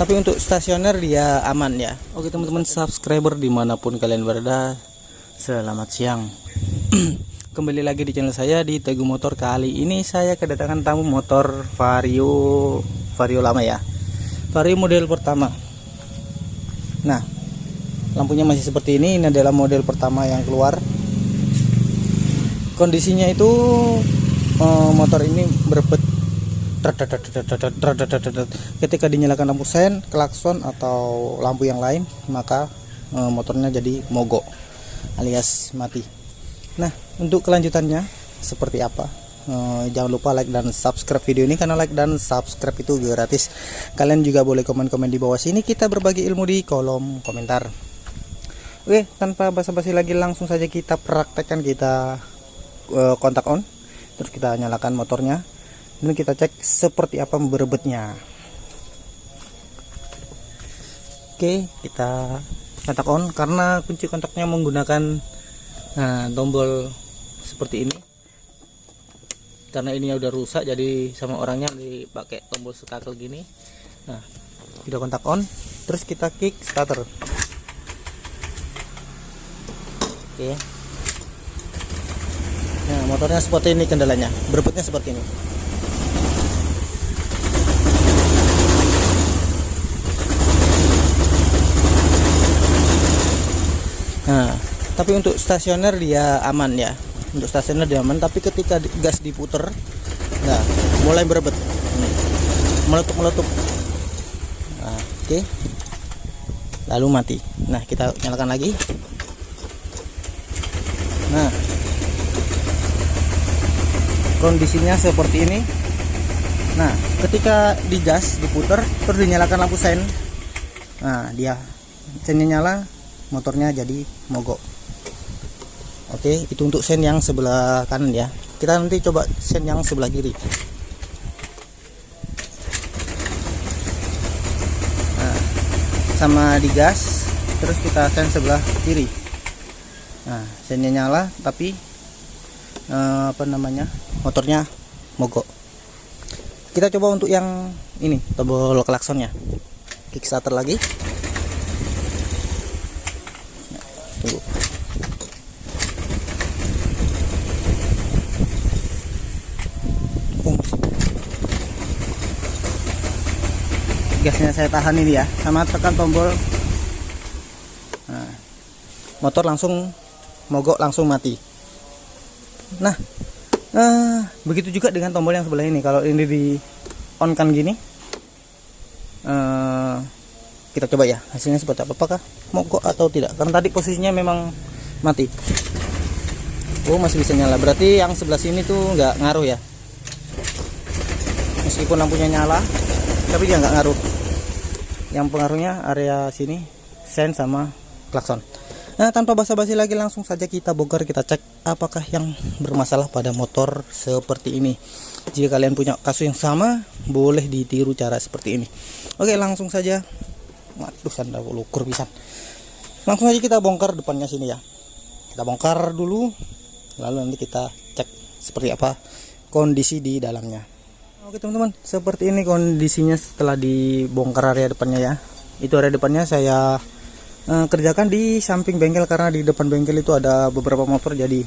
tapi untuk stasioner dia aman ya. Oke teman-teman subscriber dimanapun kalian berada, selamat siang. Kembali lagi di channel saya di Teguh Motor. Kali ini saya kedatangan tamu motor Vario lama ya, Vario model pertama. Nah, lampunya masih seperti ini. Ini adalah model pertama yang keluar. Kondisinya itu motor ini berebet ketika dinyalakan lampu sen, klakson atau lampu yang lain, maka motornya jadi mogok alias mati. Nah, untuk kelanjutannya seperti apa, jangan lupa like dan subscribe video ini, karena like dan subscribe itu gratis. Kalian juga boleh komen-komen di bawah sini, kita berbagi ilmu di kolom komentar. Oke, tanpa basa-basi lagi langsung saja kita praktekkan. Kita kontak on, terus kita nyalakan motornya dan kita cek seperti apa berebetnya. Oke, kita kontak on karena kunci kontaknya menggunakan tombol seperti ini. Karena ini udah rusak, jadi sama orangnya dipakai tombol stakakel gini. Nah, kita kontak on, terus kita kick starter. Oke. Nah, motornya seperti ini, kendalanya berebetnya seperti ini. Nah, tapi untuk stasioner dia aman ya. Untuk stasioner dia aman, tapi ketika gas diputer, nah, mulai berebet, meletup. Nah, oke. Lalu mati. Nah, kita nyalakan lagi. Nah, kondisinya seperti ini. Nah, ketika digas diputer terus dinyalakan lampu sen, nah dia sennya nyala, motornya jadi mogok. Oke, itu untuk sen yang sebelah kanan ya. Kita nanti coba sen yang sebelah kiri. Nah, sama digas terus kita sen sebelah kiri. Nah, sennya nyala tapi motornya mogok. Kita coba untuk yang ini, tombol klaksonnya, kickstarter lagi. Tunggu. Gasnya saya tahan ini ya, sama tekan tombol. Nah, motor langsung mogok, langsung mati. Nah, begitu juga dengan tombol yang sebelah ini. Kalau ini di on kan gini, kita coba ya hasilnya seperti apa, apakah mogok atau tidak. Karena tadi posisinya memang mati. Oh, masih bisa nyala, berarti yang sebelah sini tuh nggak ngaruh ya. Meskipun lampunya nyala, tapi dia nggak ngaruh. Yang pengaruhnya area sini, sen sama klakson. Nah, tanpa basa-basi lagi langsung saja kita bongkar, kita cek apakah yang bermasalah pada motor seperti ini. Jika kalian punya kasus yang sama, boleh ditiru cara seperti ini. Oke, langsung saja. Waduh, sandal lukur bisa. Langsung saja kita bongkar depannya sini ya. Kita bongkar dulu, lalu nanti kita cek seperti apa kondisi di dalamnya. Oke teman-teman, seperti ini kondisinya setelah dibongkar area depannya ya. Itu area depannya saya kerjakan di samping bengkel, karena di depan bengkel itu ada beberapa motor, jadi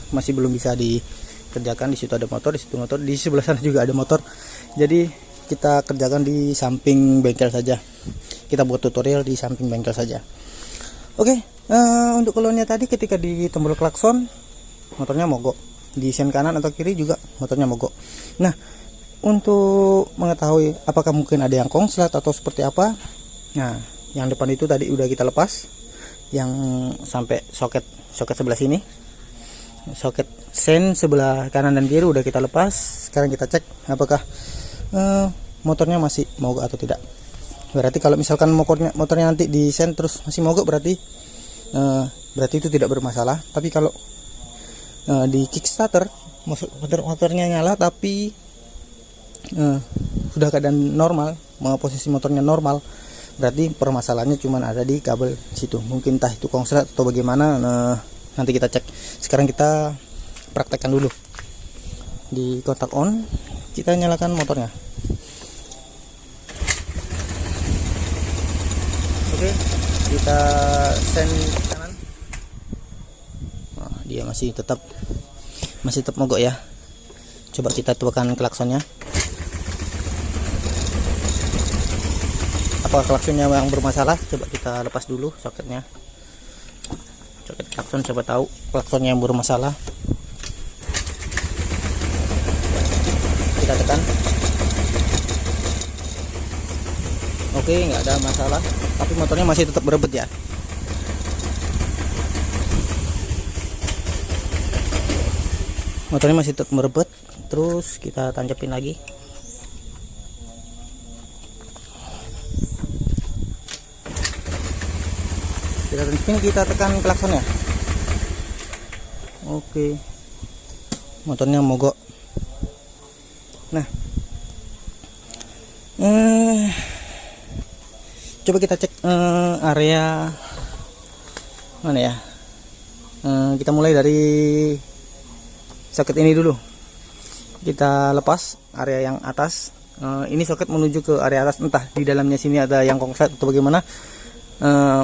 masih belum bisa dikerjakan. Di situ ada motor, di situ motor, di sebelah sana juga ada motor, jadi kita kerjakan di samping bengkel saja. Kita buat tutorial di samping bengkel saja. Oke, untuk keluarnya tadi ketika di tombol klakson motornya mogok, di sen kanan atau kiri juga motornya mogok. Nah, untuk mengetahui apakah mungkin ada yang konslet atau seperti apa, nah, yang depan itu tadi udah kita lepas, yang sampai soket sebelah sini, soket sen sebelah kanan dan kiri udah kita lepas. Sekarang kita cek apakah motornya masih mogok atau tidak. Berarti kalau misalkan motornya nanti di sen terus masih mogok, berarti itu tidak bermasalah. Tapi kalau di kickstarter motornya nyala tapi sudah keadaan normal, posisi motornya normal, berarti permasalahannya cuma ada di kabel situ. Mungkin entah itu konslet atau bagaimana, nanti kita cek. Sekarang kita praktekkan dulu. Di kontak on, kita nyalakan motornya. Oke, kita sen kanan. Oh, dia masih tetap mogok ya. Coba kita tekan klaksonnya. Apa klaksonnya yang bermasalah? Coba kita lepas dulu soketnya. Soket klakson, coba tahu klaksonnya yang bermasalah. Kita tekan. Oke, nggak ada masalah, tapi motornya masih tetap berebet ya. Motornya masih tetap berebet. Terus kita tancapin lagi. Kita tancapin, kita tekan klaksonnya. Oke, motornya mogok. Nah, coba kita cek area mana ya. Kita mulai dari soket ini dulu. Kita lepas area yang atas. Ini soket menuju ke area atas, entah di dalamnya sini ada yang konslet atau bagaimana.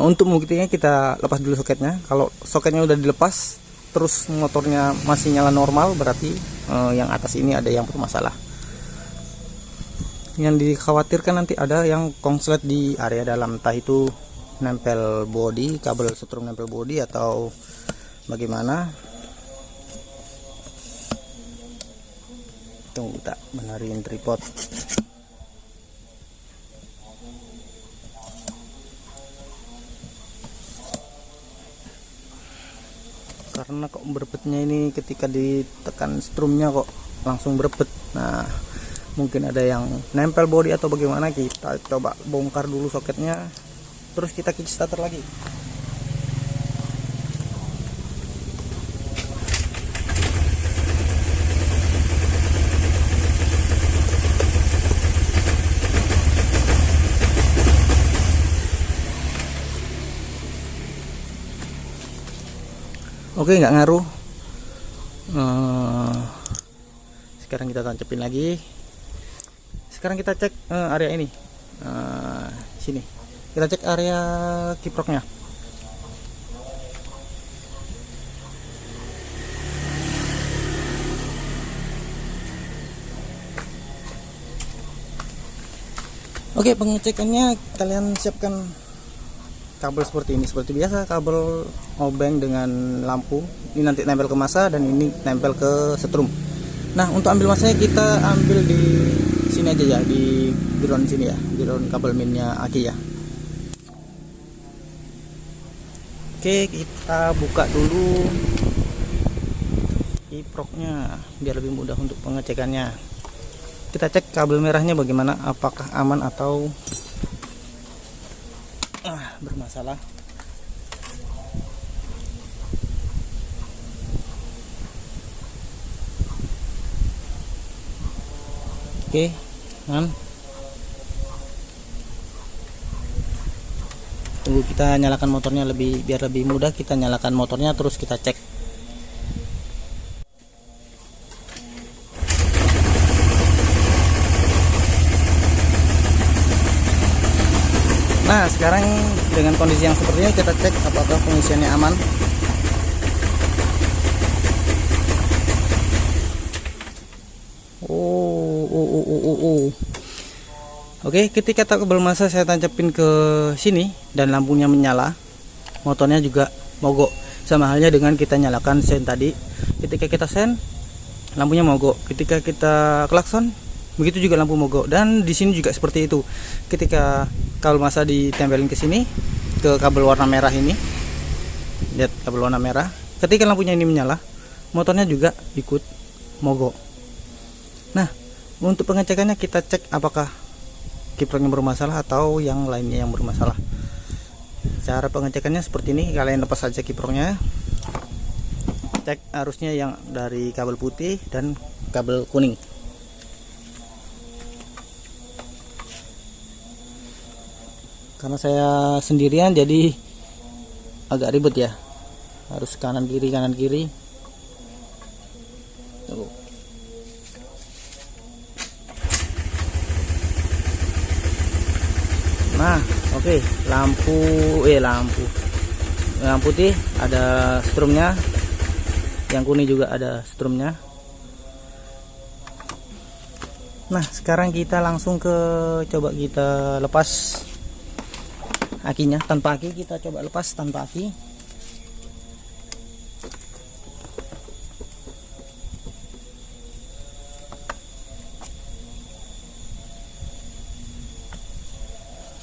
Untuk membuktikannya kita lepas dulu soketnya. Kalau soketnya udah dilepas terus motornya masih nyala normal, berarti yang atas ini ada yang bermasalah. Yang dikhawatirkan nanti ada yang konslet di area dalam, entah itu nempel body, kabel setrum nempel body atau bagaimana. Tunggu, tak benerin tripod. Karena kok berebetnya ini ketika ditekan strumnya kok langsung berebet. Nah, mungkin ada yang nempel body atau bagaimana. Kita coba bongkar dulu soketnya, terus kita kickstarter lagi. Oke, nggak ngaruh. Sekarang kita tancapin lagi. Sekarang kita cek area ini. Sini kita cek area kiproknya. Oke, pengecekannya kalian siapkan kabel seperti ini, seperti biasa kabel obeng dengan lampu. Ini nanti nempel ke masa dan ini nempel ke setrum. Nah, untuk ambil masanya kita ambil di sini aja ya, di ground sini ya, ground kabel minnya aki ya. Oke, kita buka dulu kiproknya biar lebih mudah untuk pengecekannya. Kita cek kabel merahnya bagaimana, apakah aman atau bermasalah. Oke, tunggu, kita nyalakan motornya biar lebih mudah. Kita nyalakan motornya terus kita cek. Nah, sekarang dengan kondisi yang seperti ini kita cek apakah pengisiannya aman. Oke, ketika kabel masa saya tancapin ke sini dan lampunya menyala, motornya juga mogok. Sama halnya dengan kita nyalakan sen tadi. Ketika kita sen, lampunya mogok. Ketika kita klakson, begitu juga lampu mogok. Dan di sini juga seperti itu. Ketika kabel masa ditempelin ke sini, ke kabel warna merah ini, lihat kabel warna merah. Ketika lampunya ini menyala, motornya juga ikut mogok. Nah, untuk pengecekannya kita cek apakah kiproknya bermasalah atau yang lainnya yang bermasalah. Cara pengecekannya seperti ini. Kalian lepas saja kiproknya, cek arusnya yang dari kabel putih dan kabel kuning. Karena saya sendirian jadi agak ribet ya, harus kanan kiri. Tuh. Nah, oke, Oke, lampu yang putih ada strumnya, yang kuning juga ada strumnya. Nah, sekarang kita langsung coba kita lepas akinya. Tanpa aki, kita coba lepas tanpa aki.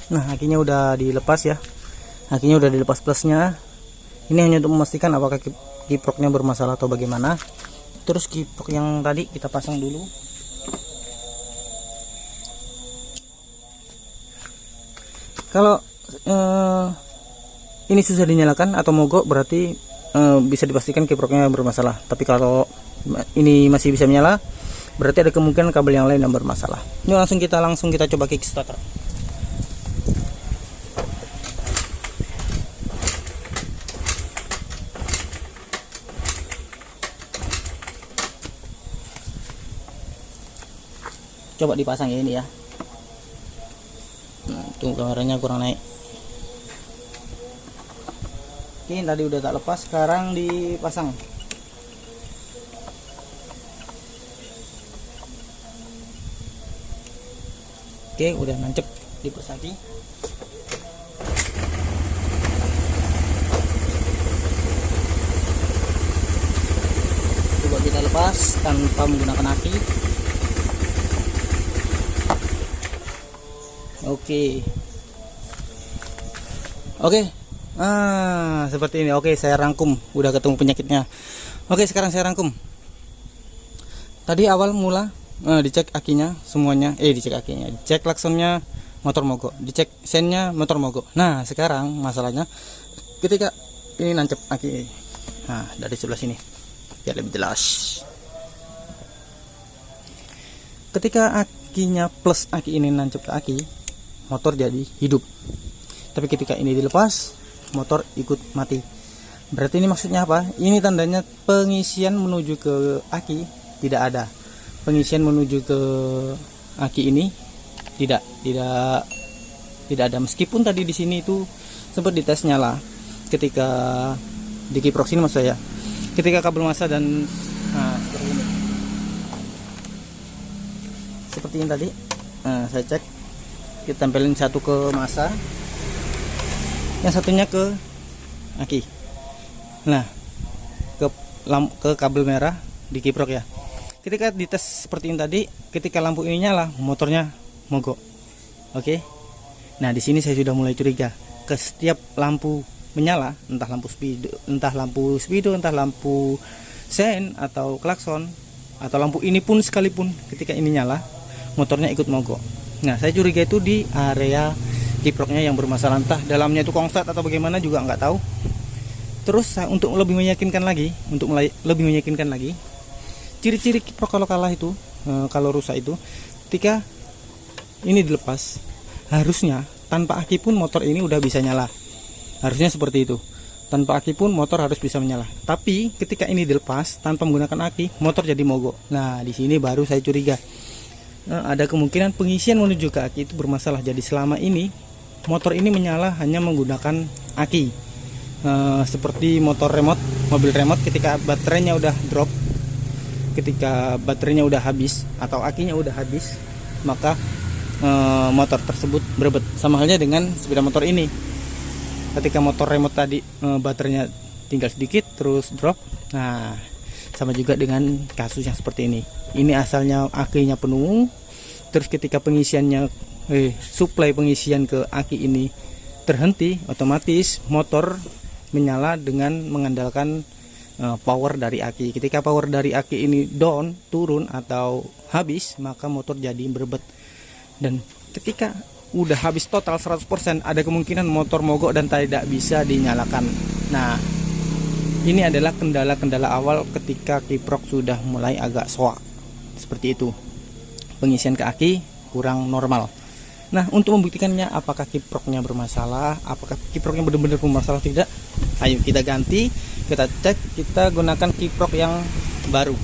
Nah, akinya udah dilepas ya. Akinya udah dilepas plusnya. Ini hanya untuk memastikan apakah kiproknya bermasalah atau bagaimana. Terus kiprok yang tadi kita pasang dulu. Kalau ini susah dinyalakan atau mogok, berarti bisa dipastikan kiproknya bermasalah. Tapi kalau ini masih bisa menyala, berarti ada kemungkinan kabel yang lain yang bermasalah. Ini langsung kita coba kickstarter. Coba dipasang ya ini ya. Tuh kameranya kurang naik. Oke, tadi udah tak lepas, sekarang dipasang. Oke, udah nancep di plus aki. Coba kita lepas tanpa menggunakan aki. Oke, seperti ini. Oke, saya rangkum, udah ketemu penyakitnya. Oke, sekarang saya rangkum. Tadi awal mula dicek akinya semuanya, dicek akinya, dicek klaksonnya, motor mogok, dicek sennya, motor mogok. Nah, sekarang masalahnya ketika ini nancep aki, nah dari sebelah sini biar lebih jelas. Ketika akinya plus aki ini nancep ke aki, motor jadi hidup. Tapi ketika ini dilepas, motor ikut mati. Berarti ini maksudnya apa? Ini tandanya pengisian menuju ke aki tidak ada. Pengisian menuju ke aki ini tidak ada. Meskipun tadi di sini itu sempat dites nyala ketika di kiprok sini maksud saya. Ketika kabel massa dan seperti ini. Seperti ini tadi. Saya cek, kita tempelin satu ke massa, yang satunya ke aki. Nah, ke kabel merah di kiprok ya. Ketika dites seperti ini tadi, ketika lampu ini nyala, motornya mogok. Oke. Nah, di sini saya sudah mulai curiga. Ke setiap lampu menyala, entah lampu speedo, entah lampu sen atau klakson, atau lampu ini pun sekalipun, ketika ini nyala, motornya ikut mogok. Nah, saya curiga itu di area kiproknya yang bermasalah, entah dalamnya itu kongslet atau bagaimana juga nggak tahu. Terus untuk lebih meyakinkan lagi, ciri-ciri kiprok kalau kalah itu, kalau rusak itu, ketika ini dilepas, harusnya tanpa aki pun motor ini udah bisa nyala. Harusnya seperti itu. Tanpa aki pun motor harus bisa menyala. Tapi ketika ini dilepas tanpa menggunakan aki, motor jadi mogok. Nah, di sini baru saya curiga. Ada kemungkinan pengisian menuju ke aki itu bermasalah. Jadi selama ini motor ini menyala hanya menggunakan aki, seperti motor remote, mobil remote, ketika baterainya udah drop, ketika baterainya udah habis atau akinya udah habis, maka motor tersebut berebet. Sama halnya dengan sepeda motor ini, ketika motor remote tadi baterainya tinggal sedikit terus drop. Nah, sama juga dengan kasus yang seperti ini. Ini asalnya akinya penuh, terus ketika pengisiannya suplai pengisian ke aki ini terhenti, otomatis motor menyala dengan mengandalkan power dari aki. Ketika power dari aki ini down, turun atau habis, maka motor jadi berebet. Dan ketika udah habis total 100%, ada kemungkinan motor mogok dan tidak bisa dinyalakan. Nah, ini adalah kendala-kendala awal ketika kiprok sudah mulai agak soak. Seperti itu. Pengisian ke aki kurang normal. Nah, untuk membuktikannya apakah kiproknya bermasalah, apakah kiproknya benar-benar bermasalah tidak, ayo kita ganti, kita cek, kita gunakan kiprok yang baru.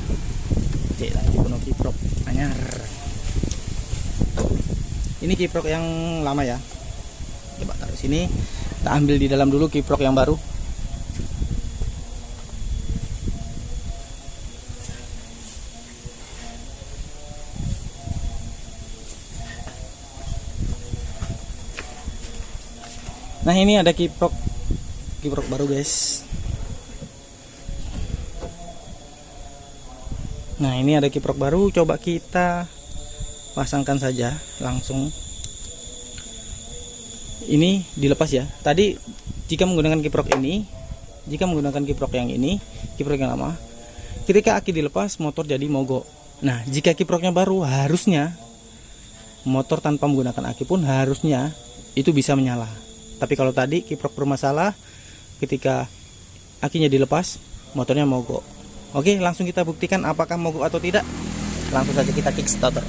Oke, lagi penuh kiprok anyar. Ini kiprok yang lama ya. Coba taruh sini, kita ambil di dalam dulu kiprok yang baru. Nah, ini ada kiprok baru guys. Nah, ini ada kiprok baru, coba kita pasangkan saja langsung. Ini dilepas ya. Tadi jika menggunakan kiprok ini, jika menggunakan kiprok yang ini, kiprok yang lama, ketika aki dilepas motor jadi mogok. Nah, jika kiproknya baru, harusnya motor tanpa menggunakan aki pun harusnya itu bisa menyala. Tapi kalau tadi kiprok bermasalah, ketika akinya dilepas motornya mogok. Oke, langsung kita buktikan apakah mogok atau tidak. Langsung saja kita kick starter.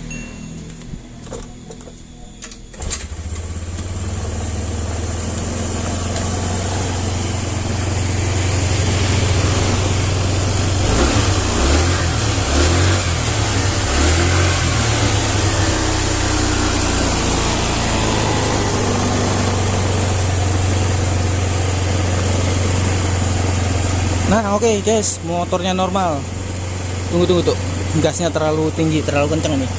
Nah, oke guys, motornya normal. Tunggu tuh, gasnya terlalu tinggi, terlalu kencang nih.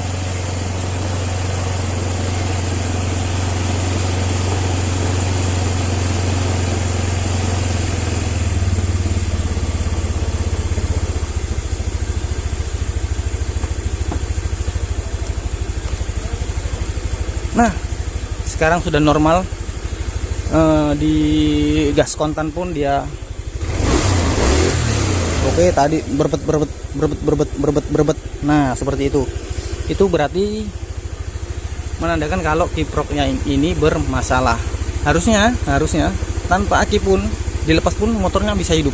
Nah, sekarang sudah normal. Di gas kontan pun dia oke, tadi berbet. Nah, seperti itu. Itu berarti menandakan kalau kiproknya ini bermasalah. Harusnya tanpa aki pun dilepas pun motornya bisa hidup.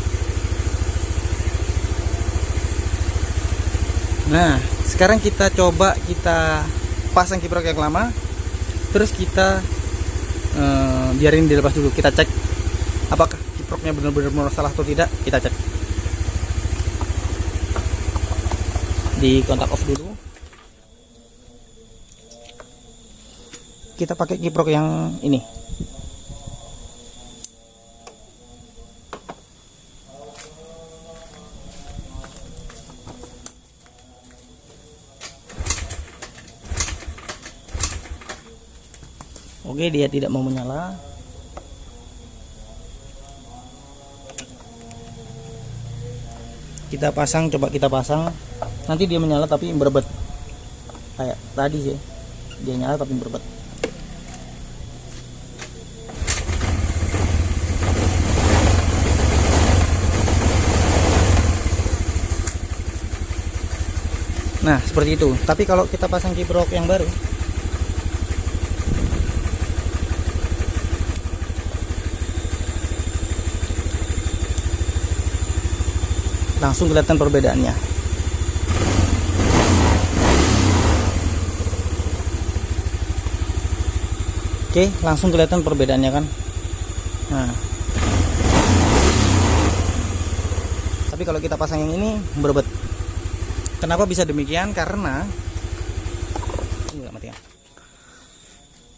Nah, sekarang kita coba kita pasang kiprok yang lama. Terus kita biarin dilepas dulu. Kita cek apakah kiproknya benar-benar bermasalah atau tidak. Kita cek. Di kontak off dulu. Kita pakai kiprok yang ini. Oke, dia tidak mau menyala. Kita pasang, coba kita pasang. Nanti dia menyala tapi berbet kayak tadi sih, dia nyala tapi berbet. Nah, seperti itu. Tapi kalau kita pasang kiprok yang baru, langsung kelihatan perbedaannya. Oke, langsung kelihatan perbedaannya kan. Nah, tapi kalau kita pasang yang ini berbet. Kenapa bisa demikian? Karena mati ya.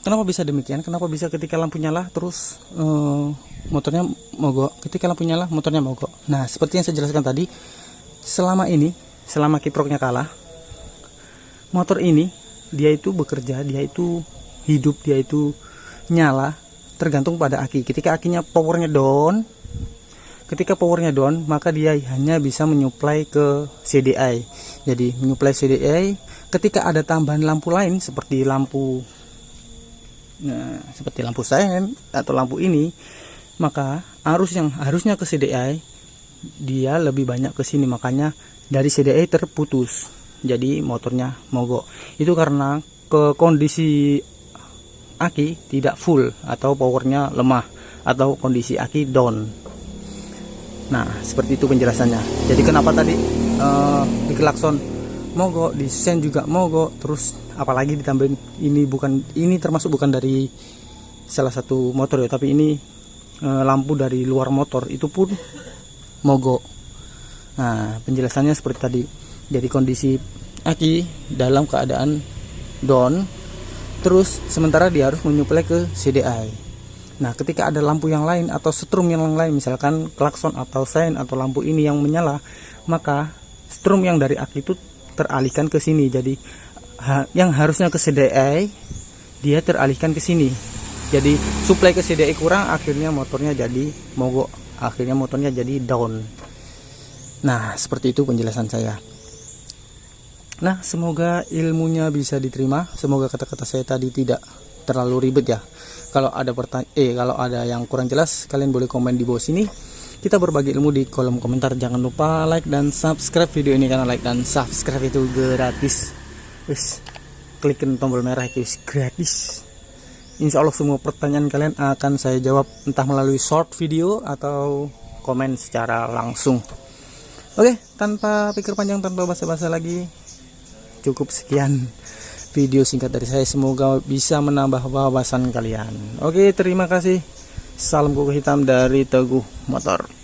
Kenapa bisa demikian? Kenapa bisa ketika lampu nyala terus motornya mogok? Ketika lampu nyala motornya mogok. Nah, seperti yang saya jelaskan tadi, selama kiproknya kalah, motor ini dia itu bekerja, dia itu hidup, dia itu nyala tergantung pada aki. Ketika akinya powernya down, maka dia hanya bisa menyuplai ke CDI. Jadi menyuplai CDI. Ketika ada tambahan lampu lain seperti lampu sen atau lampu ini, maka arus yang harusnya ke CDI dia lebih banyak ke sini, makanya dari CDI terputus. Jadi motornya mogok. Itu karena ke kondisi aki tidak full atau powernya lemah atau kondisi aki down. Nah, seperti itu penjelasannya. Jadi kenapa tadi di klakson mogok, di sen juga mogok, terus apalagi ditambahin ini termasuk bukan dari salah satu motor ya, tapi ini lampu dari luar motor itu pun mogok. Nah, penjelasannya seperti tadi. Jadi kondisi aki dalam keadaan down, terus sementara dia harus menyuplai ke CDI. Nah, ketika ada lampu yang lain atau strum yang lain, misalkan klakson atau sein atau lampu ini yang menyala, maka strum yang dari aki itu teralihkan ke sini. Jadi yang harusnya ke CDI dia teralihkan ke sini. Jadi suplai ke CDI kurang, akhirnya motornya jadi mogok, akhirnya motornya jadi down. Nah, seperti itu penjelasan saya. Nah, semoga ilmunya bisa diterima. Semoga kata-kata saya tadi tidak terlalu ribet ya. Kalau ada yang kurang jelas, kalian boleh komen di bawah sini. Kita berbagi ilmu di kolom komentar. Jangan lupa like dan subscribe video ini, karena like dan subscribe itu gratis. Klik tombol merah itu gratis. Insya Allah semua pertanyaan kalian akan saya jawab, entah melalui short video atau komen secara langsung. Oke, tanpa pikir panjang, tanpa basa-basi lagi, cukup sekian video singkat dari saya. Semoga bisa menambah wawasan kalian. Oke, terima kasih. Salam kuku hitam dari Teguh Motor.